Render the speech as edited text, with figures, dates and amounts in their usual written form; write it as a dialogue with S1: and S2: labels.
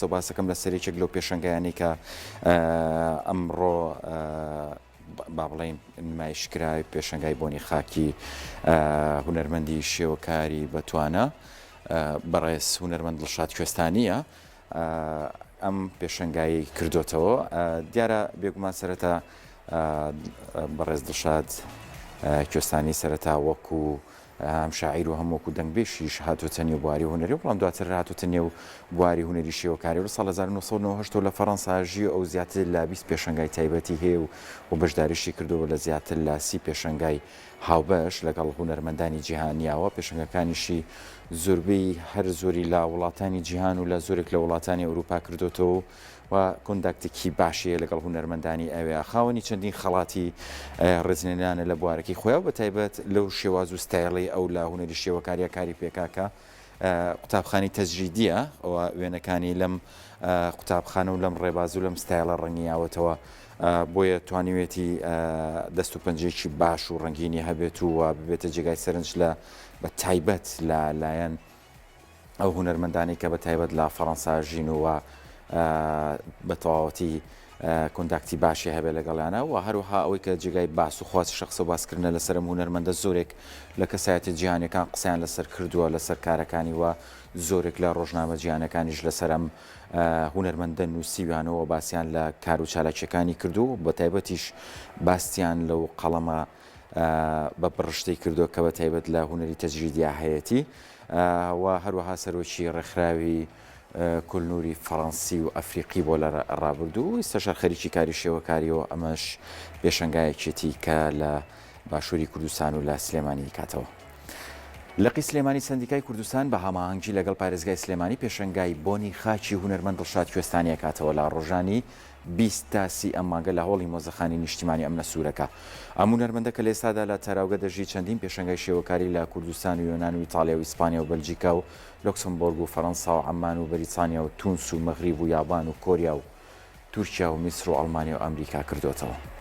S1: شخص و باسەکەم لە سەرێکێک لەو پێشەنگایانی کە ئەمڕۆ با بڵێن نمایشکراوی پێشەنگای بۆنی خاکی هونەرمەندی شێوەکاری بەتوانە بەڕێز هونەرمەند دڵشاد کوێستانیە ئەم پێشەنگایی کردوتەوە دیارە بێگومان سەرەتا بەڕێز دڵشاد کوێستانی سەرەتا وەکو هەم شاعیر و هەم وەکو دەنگبێشیش هاتووەتە نێو بواری هونەری و بەڵام دواتر هاتووەتە نێو بواری هونەری شێوەکاری و ساڵ 1990 لە فەڕەنسا ژی ئەو زیاتر لە 20 پێشەنگای تایبەتی هەیە و بەشداریشی کردووە لە زیاتر لە 30 پێشەنگای هاوبەش لەگەڵ هونەرمەندانی جیهانیاوە پێشەنگەکانیشی زۆربەی هەر زۆری لە وڵاتانی جیهان و لە زۆرێک لە وڵاتانی ئەوروپا کردوتەوە و کۆنداکتێکی باشیە لەگەڵ هونەرمەندانی ئەوێ خاوەنی چەندین خەڵاتی ڕێزلێنانە لە بوارەکەی خۆیان بە تایبەت لەو شێواز و ستایڵی ئەو لە هونەری شێوەکاریە کاری پێکاکە قوتابخانی تەجریدیە ئەوە وێنەکانی لەم قوتابخانە و لەم ڕێباز و لەم ستایڵە ڕەنگیاوەتەوە بۆیە توانیوێتی دەست و پەنجەیەکی باش و ڕەنگینی هەبێت و ببێتە جێگای سەرنج لە بە تایبەت لایەن ئەو هونەرمەندانی کە بە تایبەت لە فەڕەنسا ژین و بە تەواوەتی کۆنداکتی باشی هەبێت لەگەڵیانە و هەروەها ئەوەی کە جێگای باس و خواست شخص و باسکردنە لەسەر هونەرمەندە زۆرێک لە کەسایەتی جیهانیەکان قسەیان لەسەر کردووە لەسەر کارەکانی و زۆرێک لە ڕۆژنامە جیهانەکانیش لەسەرم هونەرمەندە نووسیویانەوە باسییان لە کار و چالاکیەکانی کردو بە تایبەتیش باستیان لەو قەڵەمە بە بڕشتەی کردو کە بە تایبەت لە هونەری تەجریدیا هەیەی و هەروەها سەرۆکی ڕێکخراوی کولنووری فەڕەنسی و ئەفریقی بۆ لە ڕابردوو ئێستاشار خەریکی کاری شێوەکاریەوە ئەمەش پێشەنگایەکێتی کە لە باشووری کوردستان و لە سلێمانی کاتەوە لەقی سلێمانی سندیکای کوردستان بە هەماهەنگی لەگەڵ پارێزگای سلێمانی پێشەنگای بۆنی خاکی هونەرمەند دڵشاد کوێستانیە کاتەوە لە ڕۆژانی 20 تا 30 ئەم مانگە لە هۆڵی مۆزەخانی نیشتیمانی ئەم نەسوورەکە ئەم هونەرمەندە کە لە ئێستادا لە تەراوگە دەژی چەندین پێشەنگای شێوەکاری لە کوردستان و یۆنان و ئیتالیا و ئیسپانیا و بەلجیکا و لوکسمبۆرگ و فەڕەنسا و عەمان و بەریتانیا و تونس و مەغریب و یابان و کۆریا و تورکیا و میسر و ئەڵمانیا و ئەمریکا کردوتەوە.